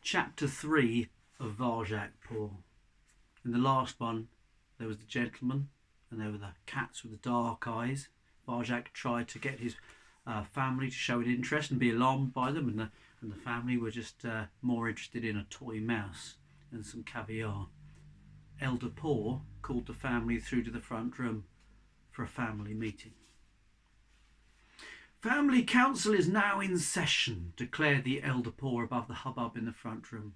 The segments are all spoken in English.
Chapter 3 of Varjak Paw. In the last one, there was the gentleman and there were the cats with the dark eyes. Varjak tried to get his family to show an interest and be alarmed by them, and the family were just more interested in a toy mouse and some caviar. Elder Paw called the family through to the front room for a family meeting. "Family council is now in session," declared the Elder Paw above the hubbub in the front room.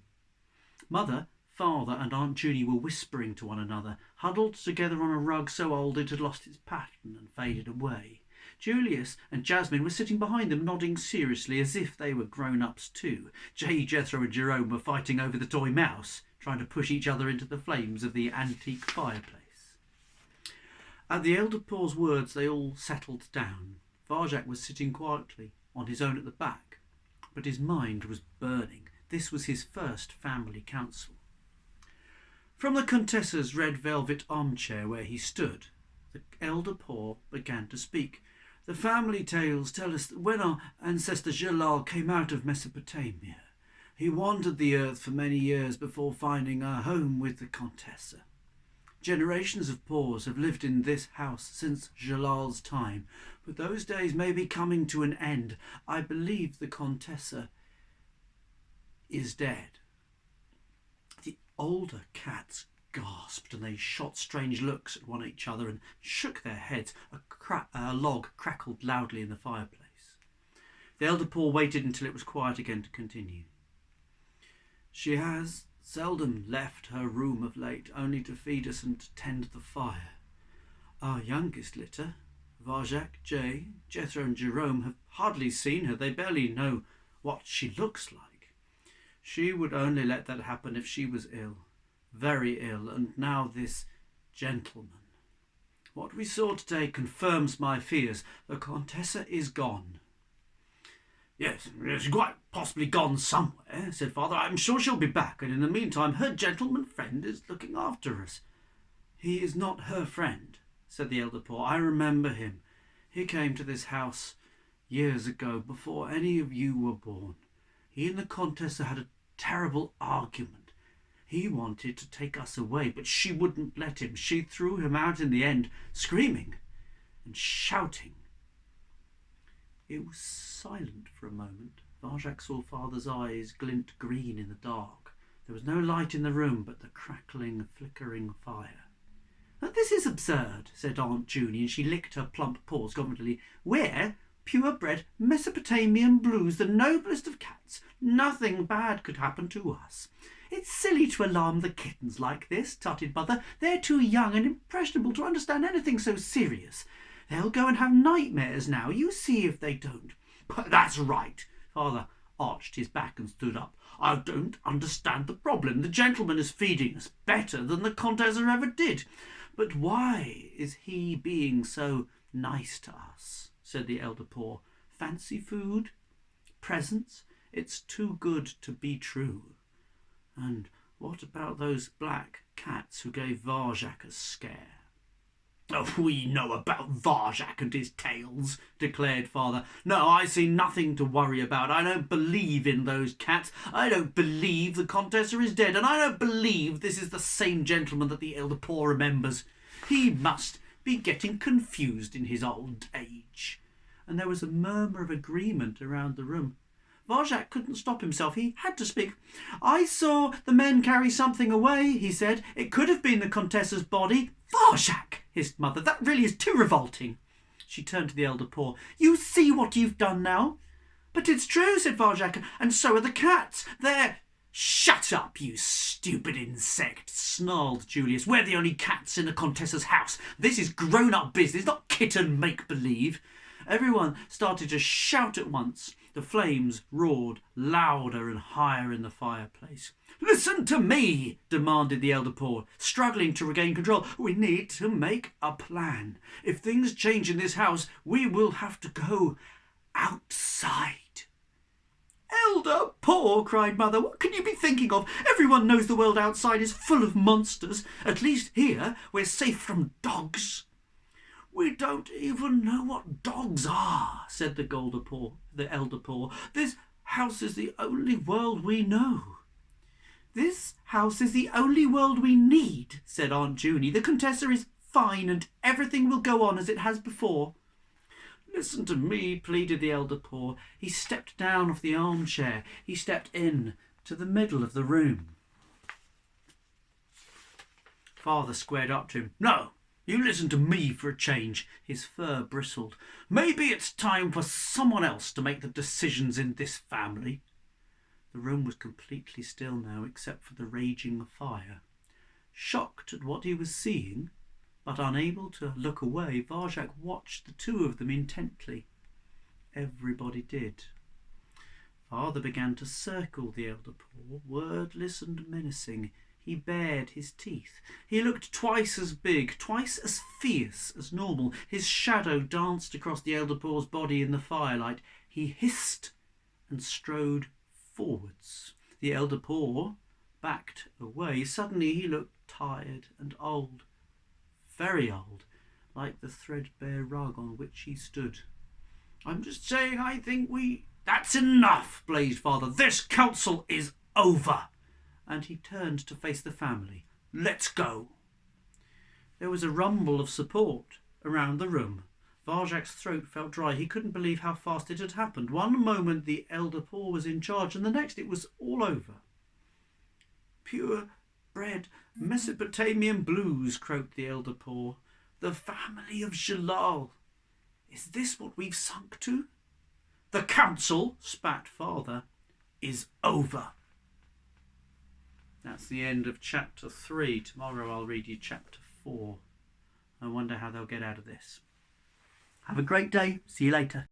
Mother, Father and Aunt Judy were whispering to one another, huddled together on a rug so old it had lost its pattern and faded away. Julius and Jasmine were sitting behind them, nodding seriously as if they were grown-ups too. Jethro and Jerome were fighting over the toy mouse, trying to push each other into the flames of the antique fireplace. At the Elder Paw's words they all settled down. Varjak was sitting quietly on his own at the back, but his mind was burning. This was his first family council. From the Contessa's red velvet armchair where he stood, the Elder Paw began to speak. "The family tales tell us that when our ancestor Jalal came out of Mesopotamia, he wandered the earth for many years before finding a home with the Contessa. Generations of Paws have lived in this house since Jalal's time, but those days may be coming to an end. I believe the Contessa is dead." The older cats gasped and they shot strange looks at one each other and shook their heads. A log crackled loudly in the fireplace. The Elder Paw waited until it was quiet again to continue. "She has seldom left her room of late, only to feed us and tend the fire. Our youngest litter, Varjak, Jay, Jethro and Jerome, have hardly seen her. They barely know what she looks like. She would only let that happen if she was ill, very ill, and now this gentleman. What we saw today confirms my fears. The Contessa is gone." Yes, she's quite possibly gone somewhere," said Father. "I'm sure she'll be back, and in the meantime her gentleman friend is looking after us." "He is not her friend," said the Elder Paw. "I remember him. He came to this house years ago, before any of you were born. He and the Contessa had a terrible argument. He wanted to take us away, but she wouldn't let him. She threw him out in the end, screaming and shouting." It was silent for a moment. Varjak saw Father's eyes glint green in the dark. There was no light in the room but the crackling, flickering fire. "This is absurd," said Aunt Judy, and she licked her plump paws confidently. "We're pure-bred Mesopotamian blues, the noblest of cats. Nothing bad could happen to us." "It's silly to alarm the kittens like this," tutted Mother. "They're too young and impressionable to understand anything so serious. They'll go and have nightmares now. You see if they don't." "That's right." Father arched his back and stood up. "I don't understand the problem. The gentleman is feeding us better than the Contessa ever did. But why is he being so nice to us?" said the Elder Paw. "Fancy food? Presents? It's too good to be true. And what about those black cats who gave Varjak a scare?" "Oh, we know about Varjak and his tales," declared Father. "No, I see nothing to worry about. I don't believe in those cats. I don't believe the Contessa is dead, and I don't believe this is the same gentleman that the Elder Paw remembers. He must be getting confused in his old age." And there was a murmur of agreement around the room. Varjak couldn't stop himself. He had to speak. "I saw the men carry something away," he said. "It could have been the Contessa's body." "Varjak!" hissed Mother. "That really is too revolting." She turned to the Elder Paw. "You see what you've done now?" "But it's true," said Varjak, "and so are the cats. They're—" "Shut up, you stupid insect," snarled Julius. "We're the only cats in the Contessa's house. This is grown-up business, not kitten make-believe." Everyone started to shout at once. The flames roared louder and higher in the fireplace. "Listen to me," demanded the Elder Paw, struggling to regain control. "We need to make a plan. If things change in this house, we will have to go outside." "Elder Paw," cried Mother, "what can you be thinking of? Everyone knows the world outside is full of monsters. At least here we're safe from dogs." "We don't even know what dogs are," said the Elder Paw. "This house is the only world we know." "This house is the only world we need," said Aunt Junie. "The Contessa is fine and everything will go on as it has before." "Listen to me," pleaded the Elder Paw. He stepped down off the armchair. He stepped in to the middle of the room. Father squared up to him. "No, you listen to me for a change." His fur bristled. "Maybe it's time for someone else to make the decisions in this family." The room was completely still now, except for the raging fire. Shocked at what he was seeing, but unable to look away, Varjak watched the two of them intently. Everybody did. Father began to circle the Elder Paw, wordless and menacing. He bared his teeth. He looked twice as big, twice as fierce as normal. His shadow danced across the Elder Paw's body in the firelight. He hissed and strode forwards. The Elder Paw backed away. Suddenly he looked tired and old, very old, like the threadbare rug on which he stood. "I'm just saying I think we—" "That's enough," blazed Father. "This council is over." And he turned to face the family. "Let's go." There was a rumble of support around the room. Varjak's throat felt dry. He couldn't believe how fast it had happened. One moment the Elder Paw was in charge, and the next it was all over. "Pure bred Mesopotamian blues," croaked the Elder Paw. "The family of Jalal. Is this what we've sunk to?" "The council," spat Father, "is over." That's the end of chapter 3. Tomorrow I'll read you chapter 4. I wonder how they'll get out of this. Have a great day. See you later.